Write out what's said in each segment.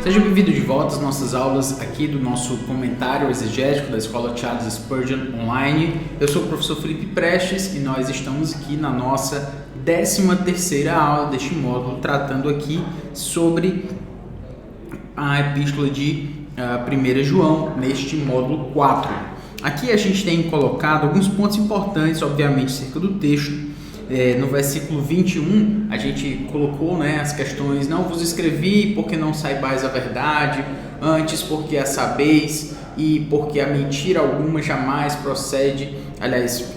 Seja bem-vindo de volta às nossas aulas aqui do nosso comentário exegético da Escola Charles Spurgeon Online. Eu sou o professor Felipe Prestes e nós estamos aqui na nossa 13ª aula deste módulo, tratando aqui sobre a epístola de 1 João, neste módulo 4. Aqui a gente tem colocado alguns pontos importantes, obviamente, acerca do texto. No versículo 21, a gente colocou as questões: não vos escrevi porque não saibais a verdade, antes porque a sabeis, e porque a mentira alguma jamais procede,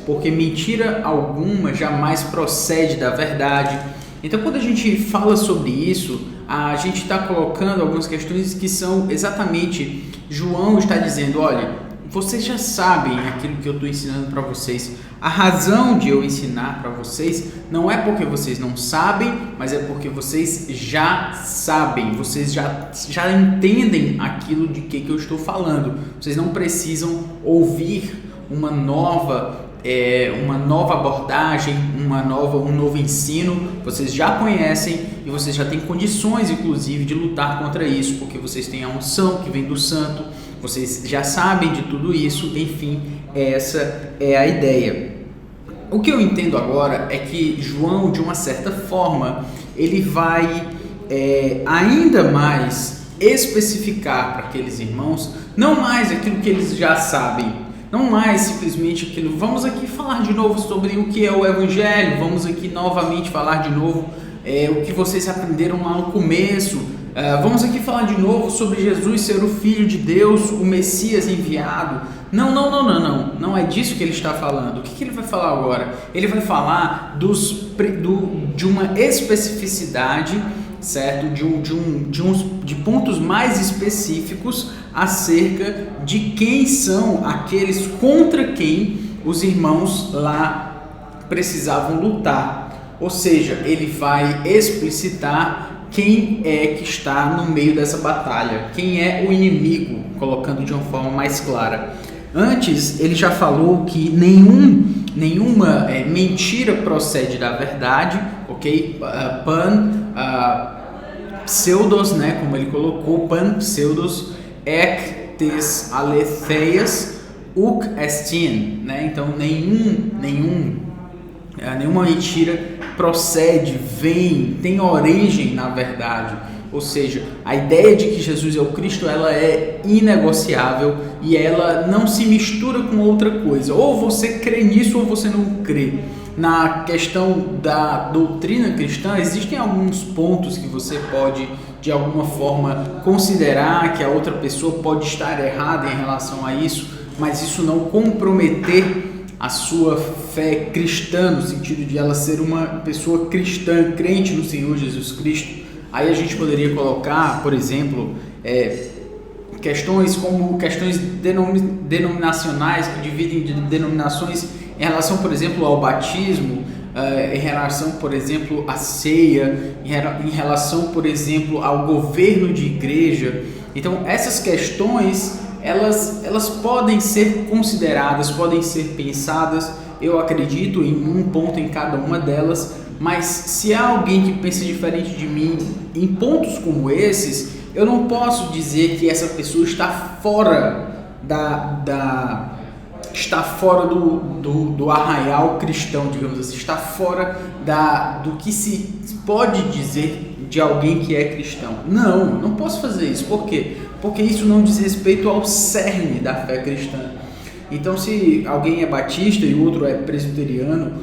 porque mentira alguma jamais procede da verdade. Então, quando a gente fala sobre isso, a gente está colocando algumas questões que são exatamente, João está dizendo: olha, vocês já sabem aquilo que eu estou ensinando para vocês. A razão de eu ensinar para vocês não é porque vocês não sabem, mas é porque vocês já sabem, vocês já entendem aquilo de que eu estou falando. Vocês não precisam ouvir uma nova abordagem, um novo ensino. Vocês já conhecem e vocês já têm condições, inclusive, de lutar contra isso, porque vocês têm a unção que vem do Santo. Vocês já sabem de tudo isso. Enfim, essa é a ideia. O que eu entendo agora é que João, de uma certa forma, ele vai ainda mais especificar para aqueles irmãos, não mais aquilo que eles já sabem, não mais simplesmente aquilo: vamos aqui falar de novo sobre o que é o Evangelho, vamos aqui novamente falar de novo o que vocês aprenderam lá no começo. Vamos aqui falar de novo sobre Jesus ser o Filho de Deus, o Messias enviado. Não é disso que ele está falando. O que ele vai falar agora? Ele vai falar de uma especificidade, certo? De pontos mais específicos acerca de quem são aqueles contra quem os irmãos lá precisavam lutar. Ou seja, ele vai explicitar quem é que está no meio dessa batalha, quem é o inimigo, colocando de uma forma mais clara. Antes, ele já falou que nenhuma mentira procede da verdade, ok? Pseudos, como ele colocou, pseudos, ek tes aletheias, uk estin, Então, nenhuma mentira procede, tem origem na verdade. Ou seja, a ideia de que Jesus é o Cristo, ela é inegociável e ela não se mistura com outra coisa. Ou você crê nisso ou você não crê. Na questão da doutrina cristã, existem alguns pontos que você pode, de alguma forma, considerar que a outra pessoa pode estar errada em relação a isso, mas isso não comprometer a sua fé cristã, no sentido de ela ser uma pessoa cristã, crente no Senhor Jesus Cristo. Aí a gente poderia colocar, por exemplo, questões como questões denominacionais, que dividem de denominações em relação, por exemplo, ao batismo, em relação, por exemplo, à ceia, em relação, por exemplo, ao governo de igreja. Então, essas questões elas podem ser consideradas, podem ser pensadas, eu acredito, em um ponto em cada uma delas, mas se há alguém que pensa diferente de mim em pontos como esses, eu não posso dizer que essa pessoa está fora está fora do arraial cristão, digamos assim, está fora do que se pode dizer de alguém que é cristão. Não posso fazer isso. Por quê? Porque isso não diz respeito ao cerne da fé cristã. Então, se alguém é batista e o outro é presbiteriano,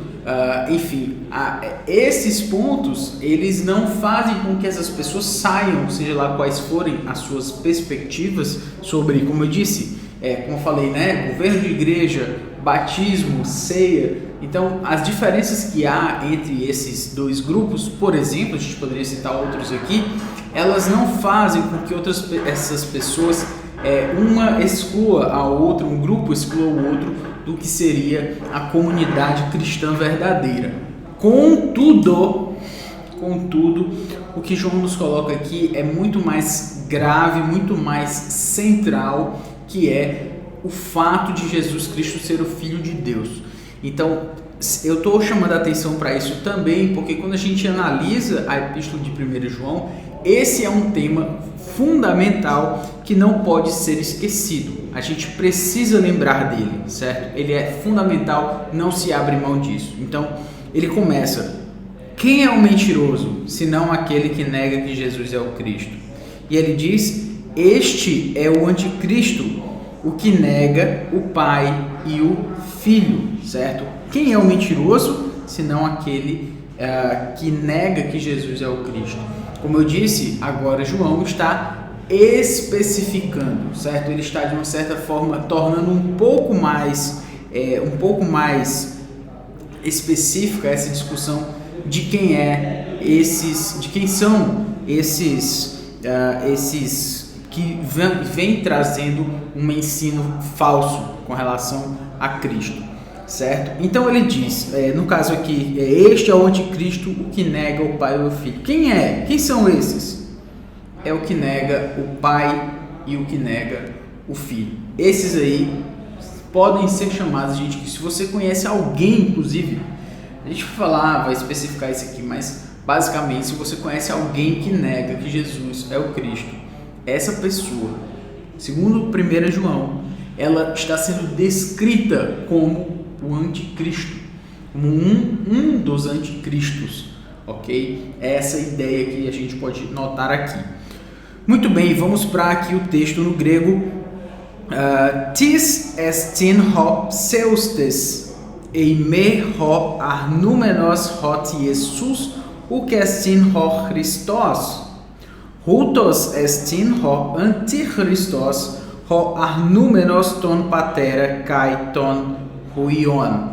enfim, esses pontos, eles não fazem com que essas pessoas saiam, seja lá quais forem as suas perspectivas sobre, como eu disse, como eu falei, governo de igreja, batismo, ceia. Então, as diferenças que há entre esses dois grupos, por exemplo, a gente poderia citar outros aqui, elas não fazem com que essas pessoas, uma exclua a outra, um grupo exclua o outro do que seria a comunidade cristã verdadeira. Contudo, o que João nos coloca aqui é muito mais grave, muito mais central, que é o fato de Jesus Cristo ser o Filho de Deus. Então, eu estou chamando a atenção para isso também, porque quando a gente analisa a epístola de 1 João, esse é um tema fundamental que não pode ser esquecido. A gente precisa lembrar dele, certo? Ele é fundamental, não se abre mão disso. Então, ele começa: quem é o mentiroso, senão aquele que nega que Jesus é o Cristo? E ele diz: este é o anticristo, o que nega o Pai e o Filho, certo? Quem é o mentiroso, senão aquele que nega que Jesus é o Cristo? Como eu disse, agora João está especificando, certo? Ele está de uma certa forma tornando um pouco mais específica essa discussão de quem são esses que vem trazendo um ensino falso com relação a Cristo, certo? Então ele diz, no caso aqui, este é o anticristo, o que nega o Pai e o Filho. Quem é? Quem são esses? É o que nega o Pai e o que nega o Filho. Esses aí podem ser chamados, gente, que se você conhece alguém, inclusive, a gente vai especificar isso aqui, mas basicamente, se você conhece alguém que nega que Jesus é o Cristo, essa pessoa, segundo 1 João, ela está sendo descrita como o anticristo, como um dos anticristos, ok? É essa ideia que a gente pode notar aqui. Muito bem, vamos para aqui o texto no grego. Tis estin ho pseustes eime ho arnumenos hot Jesus uk estin ho Christos hutos estin ho antichristos ho arnumenos ton patera kai ton huion.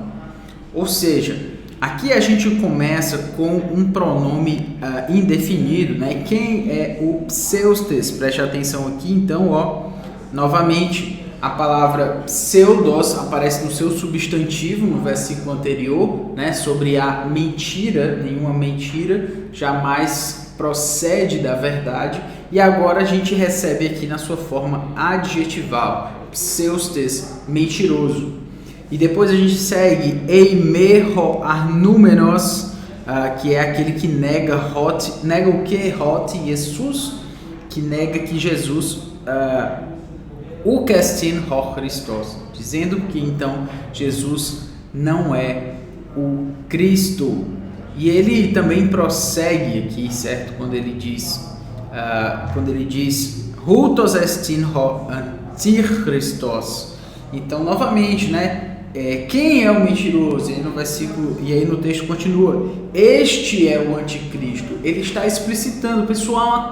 Ou seja, aqui a gente começa com um pronome indefinido, né? Quem é o pseustes? Preste atenção aqui, então, novamente, a palavra pseudos aparece no seu substantivo no versículo anterior, né? Sobre a mentira, nenhuma mentira jamais procede da verdade. E agora a gente recebe aqui na sua forma adjetival, pseustes, mentiroso. E depois a gente segue eimeho arnumenos, que é aquele que nega o que? Jesus, que nega que Jesus o estin ho Christos, dizendo que então Jesus não é o Cristo. E ele também prossegue aqui, certo? Quando ele diz hutos estin ho antichristos. Então, novamente, né? Quem é o mentiroso? E aí no texto continua: este é o anticristo. Ele está explicitando, pessoal,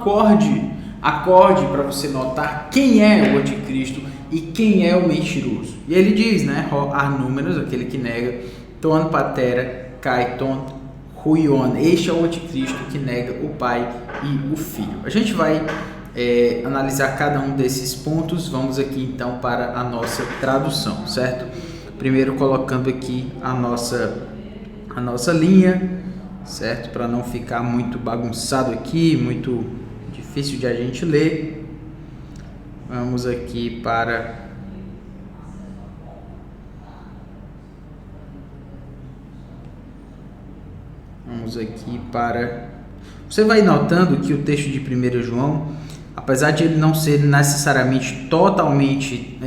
acorde para você notar quem é o anticristo e quem é o mentiroso. E ele diz, né? Arnúmeros, aquele que nega, ton patera kai ton huion. Este é o anticristo que nega o Pai e o Filho. A gente vai analisar cada um desses pontos. Vamos aqui então para a nossa tradução, certo? Primeiro colocando aqui a nossa linha, certo? Para não ficar muito bagunçado aqui, muito difícil de a gente ler. Vamos aqui para Você vai notando que o texto de 1 João, apesar de ele não ser necessariamente totalmente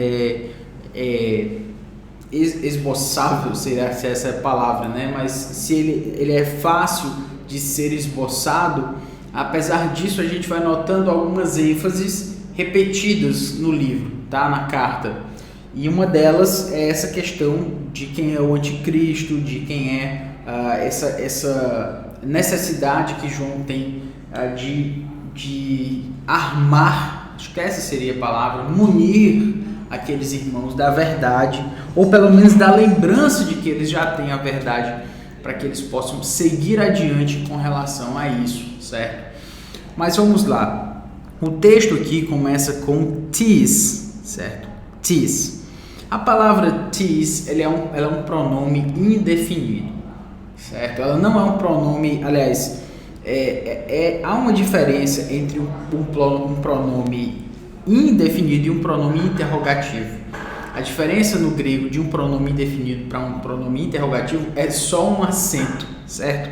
esboçável, se essa é a palavra, né? Mas se ele é fácil de ser esboçado, apesar disso a gente vai notando algumas ênfases repetidas no livro, tá? Na carta. E uma delas é essa questão de quem é o anticristo, de quem é essa necessidade que João tem de armar, acho que essa seria a palavra, munir aqueles irmãos da verdade, ou pelo menos da lembrança de que eles já têm a verdade, para que eles possam seguir adiante com relação a isso, certo? Mas vamos lá. O texto aqui começa com tis, certo? Tis. A palavra tis, ela é um pronome indefinido, certo? Ela não é um pronome, aliás, há uma diferença entre um pronome indefinido e um pronome interrogativo. A diferença no grego de um pronome indefinido para um pronome interrogativo é só um acento, certo?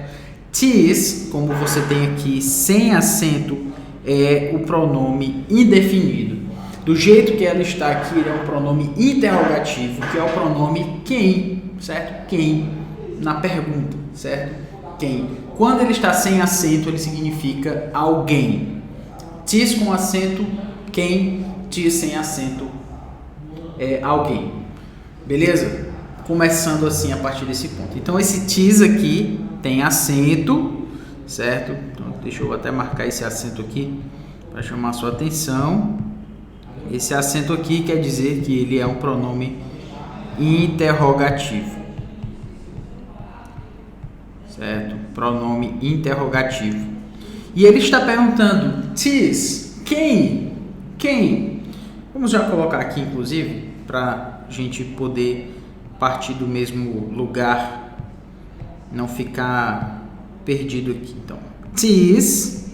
Tis, como você tem aqui sem acento é o pronome indefinido. Do jeito que ela está aqui, ele é um pronome interrogativo, que é o pronome quem, certo? Quem, na pergunta, certo? Quem. Quando ele está sem acento, ele significa alguém. Tis com acento, quem. Tis sem acento, alguém. Beleza? Começando assim a partir desse ponto. Então esse tis aqui tem acento, certo? Então, deixa eu até marcar esse acento aqui para chamar a sua atenção. Esse acento aqui quer dizer que ele é um pronome interrogativo, certo? Pronome interrogativo. E ele está perguntando, tis, quem? Quem? Vamos já colocar aqui, inclusive, para a gente poder partir do mesmo lugar, não ficar perdido aqui. Então, tis,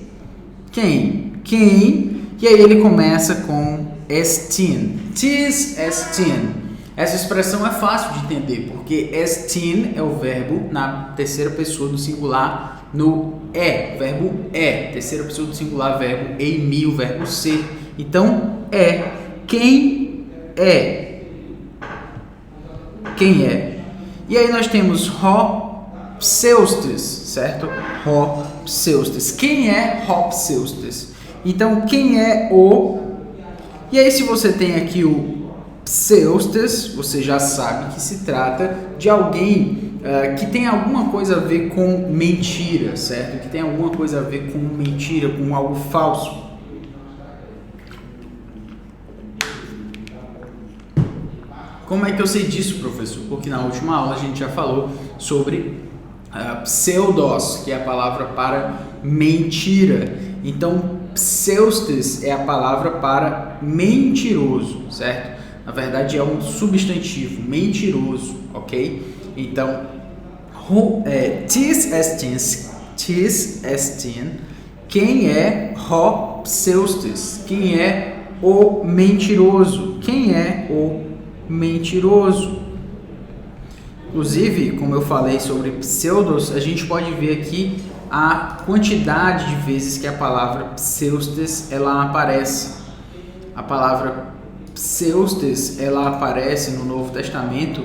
quem? Quem? E aí ele começa com estin. Tis estin. Essa expressão é fácil de entender, porque estin é o verbo na terceira pessoa do singular no verbo terceira pessoa do singular, verbo eimi, o verbo ser. Então, quem é? Quem é? E aí nós temos Hopseustes, certo? Hopseustes. Quem é Hopseustes? Então, quem é o... E aí, se você tem aqui o Pseustes, você já sabe que se trata de alguém que tem alguma coisa a ver com mentira, certo? Que tem alguma coisa a ver com mentira, com algo falso. Como é que eu sei disso, professor? Porque na última aula a gente já falou sobre pseudos, que é a palavra para mentira. Então, pseustes é a palavra para mentiroso, certo? Na verdade é um substantivo, mentiroso, ok? Então, tis estin, quem é Hopseustes? Quem é o mentiroso? Quem é o mentiroso? Inclusive, como eu falei sobre pseudos, a gente pode ver aqui a quantidade de vezes que a palavra pseustes ela aparece. A palavra pseustes ela aparece no Novo Testamento,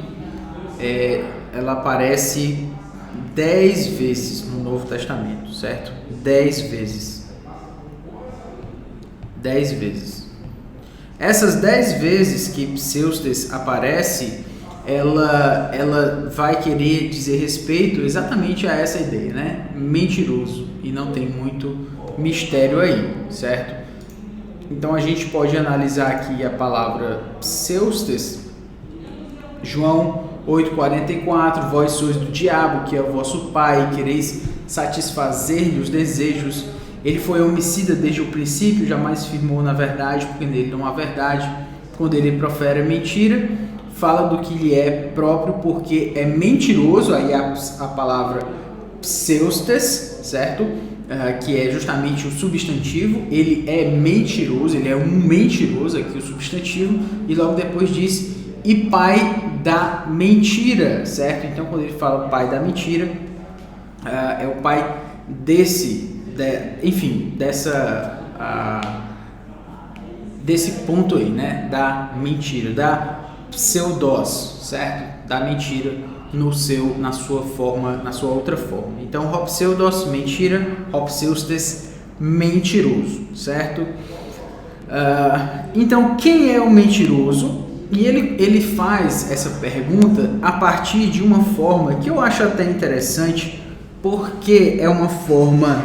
ela aparece 10 vezes no Novo Testamento, certo? 10 vezes. 10 vezes. Essas 10 vezes que pseustes aparece, ela vai querer dizer respeito exatamente a essa ideia, né? Mentiroso, e não tem muito mistério aí, certo? Então a gente pode analisar aqui a palavra pseustes. João 8,44, vós sois do diabo, que é o vosso pai, quereis satisfazer-lhe os desejos. Ele foi homicida desde o princípio, jamais firmou na verdade, porque nele não há verdade. Quando ele profere mentira, fala do que lhe é próprio, porque é mentiroso. Aí a palavra pseustes, certo? Que é justamente o substantivo. Ele é mentiroso, ele é um mentiroso, aqui o substantivo. E logo depois diz, e pai da mentira, certo? Então quando ele fala pai da mentira, é o pai desse ponto aí, né? Da mentira, da pseudos, certo? Da mentira na sua forma, na sua outra forma. Então, hopseudos, mentira, hopseustes, mentiroso, certo? Então, quem é o mentiroso? E ele faz essa pergunta a partir de uma forma que eu acho até interessante, porque é uma forma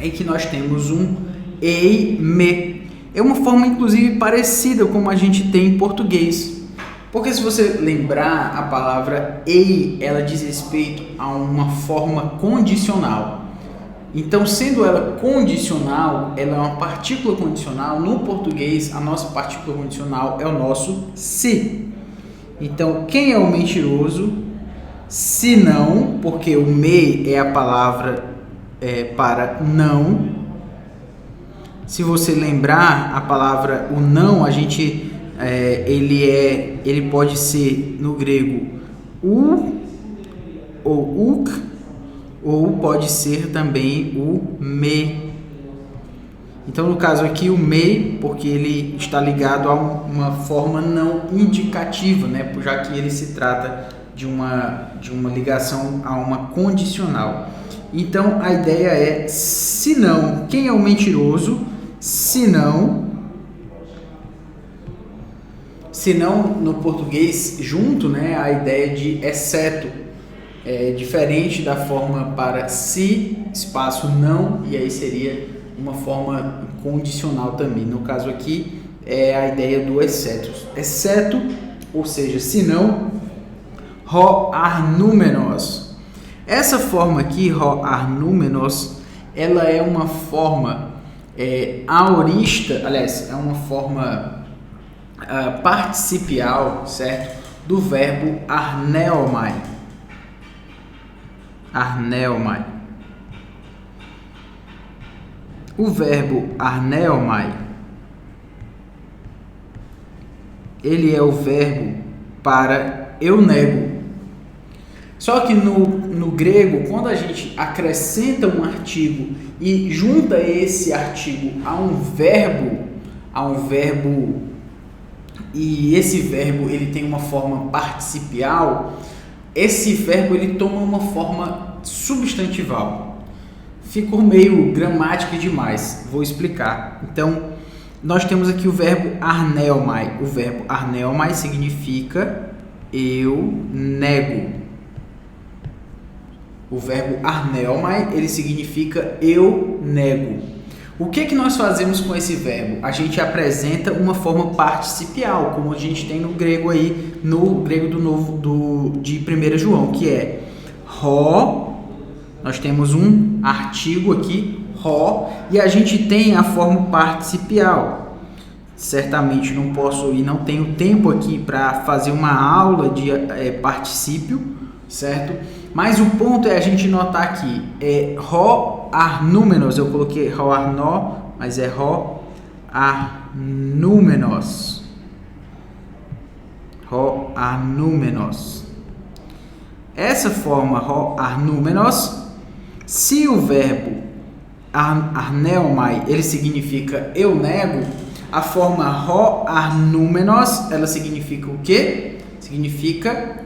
em que nós temos um ei, me. É uma forma, inclusive, parecida como a gente tem em português. Porque se você lembrar, a palavra ei, ela diz respeito a uma forma condicional. Então, sendo ela condicional, ela é uma partícula condicional. No português, a nossa partícula condicional é o nosso se. Então, quem é o mentiroso? Se não, porque o me é a palavra para não. Se você lembrar a palavra o não, a gente ele pode ser no grego ou uk ou pode ser também o me. Então, no caso aqui, o me, porque ele está ligado a uma forma não indicativa, né? Já que ele se trata de uma ligação a uma condicional. Então, a ideia é, se não, quem é o mentiroso? Se não, no português, junto, né, a ideia de exceto, é diferente da forma para se, espaço não, e aí seria uma forma condicional também. No caso aqui, é a ideia do exceto. Exceto, ou seja, se não, ho arnúmenos. Essa forma aqui, ho arnúmenos, ela é uma forma aorista, aliás, é uma forma participial, certo? Do verbo arneomai. Arneomai. O verbo arneomai, ele é o verbo para eu nego. Só que no grego, quando a gente acrescenta um artigo e junta esse artigo a um verbo, e esse verbo ele tem uma forma participial, esse verbo ele toma uma forma substantival. Ficou meio gramática demais, vou explicar. Então, nós temos aqui o verbo arneomai. O verbo arneomai significa eu nego. O verbo arneomai, ele significa eu nego. O que nós fazemos com esse verbo? A gente apresenta uma forma participial, como a gente tem no grego aí, no grego de 1 João, que é ho. Nós temos um artigo aqui, ho, e a gente tem a forma participial. Certamente não posso e não tenho tempo aqui para fazer uma aula de particípio, certo? Mas o ponto é a gente notar aqui, ho arnúmenos, eu coloquei ho arnó, mas é ho arnúmenos. Ho arnúmenos. Essa forma ho arnúmenos, se o verbo arneomai, ele significa eu nego, a forma ho arnúmenos, ela significa o quê? Significa,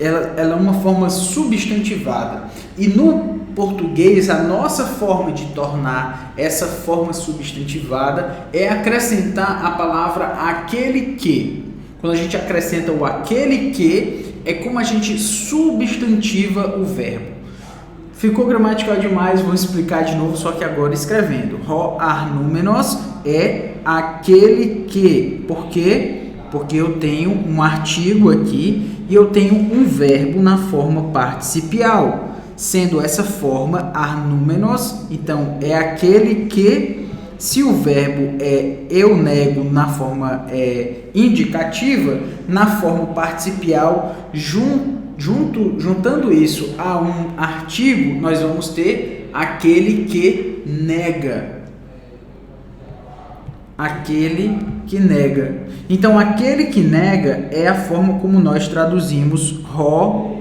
ela é uma forma substantivada. E no português, a nossa forma de tornar essa forma substantivada é acrescentar a palavra aquele que. Quando a gente acrescenta o aquele que, é como a gente substantiva o verbo. Ficou gramatical demais, vou explicar de novo, só que agora escrevendo. Ho arnúmenos é aquele que. Por quê? Porque eu tenho um artigo aqui e eu tenho um verbo na forma participial. Sendo essa forma arnúmenos, então é aquele que, se o verbo é eu nego na forma indicativa, na forma participial, juntando isso a um artigo, nós vamos ter aquele que nega. Aquele que nega. Então, aquele que nega é a forma como nós traduzimos ho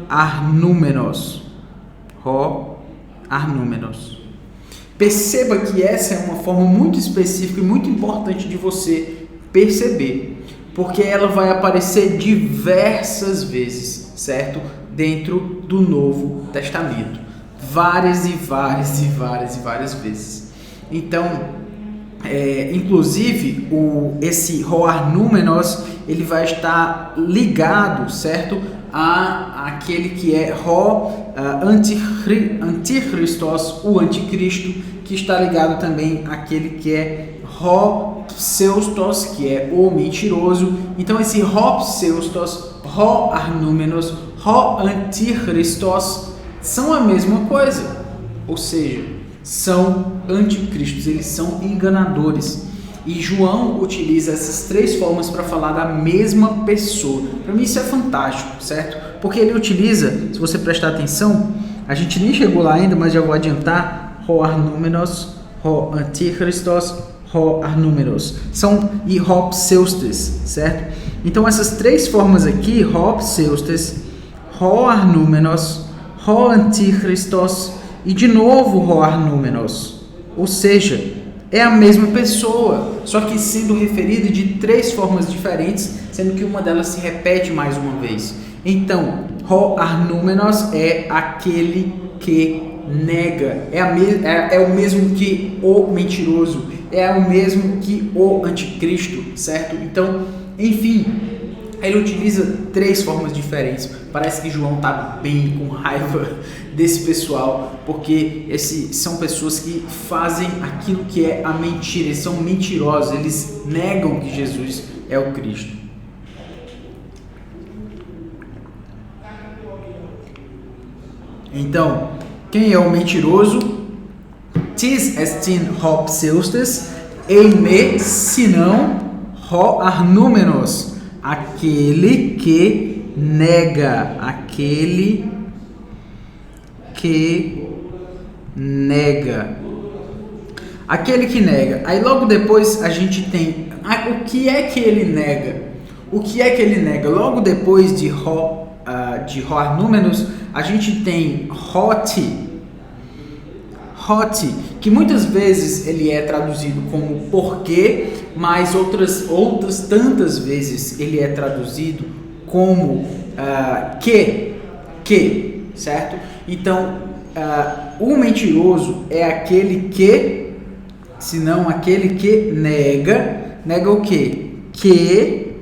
arnúmenos. Ho arnúmenos. Perceba que essa é uma forma muito específica e muito importante de você perceber, porque ela vai aparecer diversas vezes, certo? Dentro do Novo Testamento. Várias vezes. Então, inclusive, esse ho arnúmenos, ele vai estar ligado, certo? Aquele que é ho antichristos, o anticristo, que está ligado também àquele que é ho pseustos, que é o mentiroso. Então, esse ho pseustos, ho arnúmenos, ho antichristos são a mesma coisa, ou seja, são anticristos, eles são enganadores. E João utiliza essas três formas para falar da mesma pessoa. Para mim isso é fantástico, certo? Porque ele utiliza, se você prestar atenção, a gente nem chegou lá ainda, mas já vou adiantar, ho arnúmenos, ho antichristos, ho arnúmenos, e ho pseustes, certo? Então essas três formas aqui, ho pseustes, ho arnúmenos, ho antichristos e de novo ho arnúmenos. Ou seja, é a mesma pessoa, só que sendo referida de 3 formas diferentes, sendo que uma delas se repete mais uma vez. Então, ho arnúmenos é aquele que nega, é o mesmo que o mentiroso, é o mesmo que o anticristo, certo? Então, enfim, ele utiliza 3 formas diferentes. Parece que João está bem com raiva desse pessoal, porque esses são pessoas que fazem aquilo que é a mentira, eles são mentirosos, eles negam que Jesus é o Cristo. Então, quem é o mentiroso? Tis estin ho pseustes, eime sinão ho arnúmenos, aquele que nega, aquele que nega. Aquele que nega. Aí logo depois a gente tem o que é que ele nega? O que é que ele nega? Logo depois de ho arnúmenos, a gente tem hoti, que muitas vezes ele é traduzido como porquê, mas outras tantas vezes ele é traduzido como que, certo? Então, o mentiroso é aquele que, senão aquele que nega o quê? Que,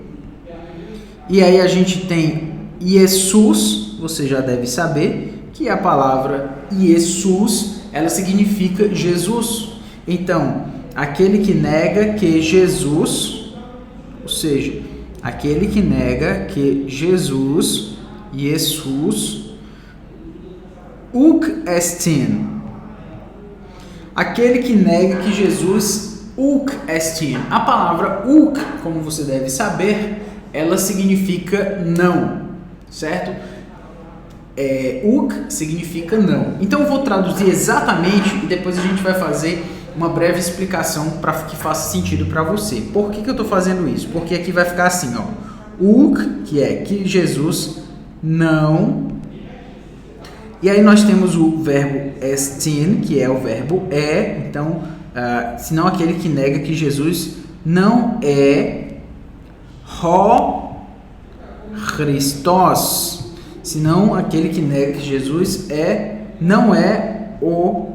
e aí a gente tem Jesus, você já deve saber que a palavra Jesus, ela significa Jesus. Então, aquele que nega que Jesus, ou seja, aquele que nega que Jesus, uk estin. Aquele que nega que Jesus uk estin. A palavra uk, como você deve saber, ela significa não, certo? Uk significa não. Então eu vou traduzir exatamente e depois a gente vai fazer uma breve explicação para que faça sentido para você. Por que eu estou fazendo isso? Porque aqui vai ficar assim, ó. Uk, que é que Jesus não. E aí nós temos o verbo estin, que é o verbo é. Então, senão aquele que nega que Jesus não é ho Christos. Senão aquele que nega que Jesus não é o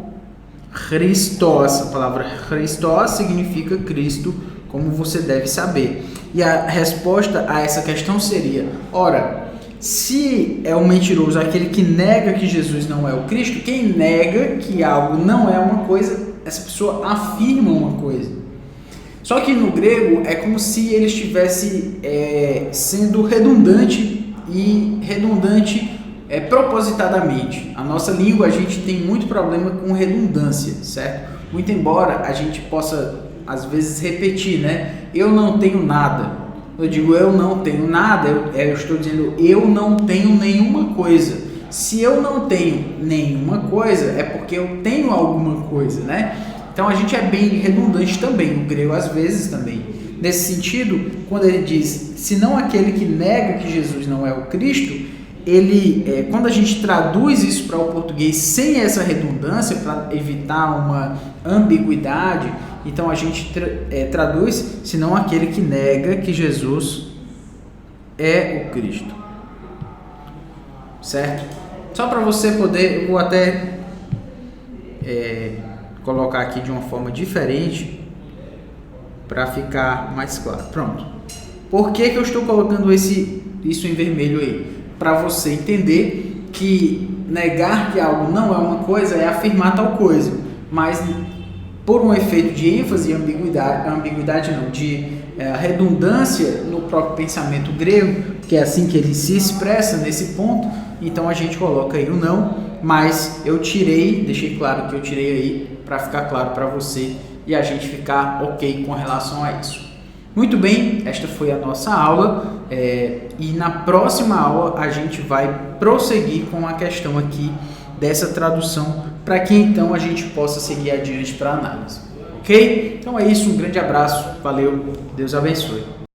Christos. A palavra Christos significa Cristo, como você deve saber. E a resposta a essa questão seria: ora, se é o mentiroso aquele que nega que Jesus não é o Cristo, quem nega que algo não é uma coisa, essa pessoa afirma uma coisa. Só que no grego é como se ele estivesse sendo redundante propositadamente. A nossa língua, a gente tem muito problema com redundância, certo? Muito embora a gente possa, às vezes, repetir, né? Eu não tenho nada. Eu digo eu não tenho nada, eu estou dizendo eu não tenho nenhuma coisa. Se eu não tenho nenhuma coisa, é porque eu tenho alguma coisa, né? Então a gente é bem redundante também, no grego às vezes também. Nesse sentido, quando ele diz, senão aquele que nega que Jesus não é o Cristo, quando a gente traduz isso para o português sem essa redundância, para evitar uma ambiguidade, então a gente traduz, senão aquele que nega que Jesus é o Cristo. Certo? Só para você poder, eu vou até colocar aqui de uma forma diferente, para ficar mais claro. Pronto. Por que eu estou colocando isso em vermelho aí? Para você entender que negar que algo não é uma coisa é afirmar tal coisa, mas por um efeito de ênfase e redundância no próprio pensamento grego, que é assim que ele se expressa nesse ponto, então a gente coloca aí o não, mas deixei claro que eu tirei aí para ficar claro para você e a gente ficar ok com relação a isso. Muito bem, esta foi a nossa aula e na próxima aula a gente vai prosseguir com a questão aqui dessa tradução para que então a gente possa seguir adiante para a análise. Ok? Então é isso, um grande abraço, valeu, Deus abençoe.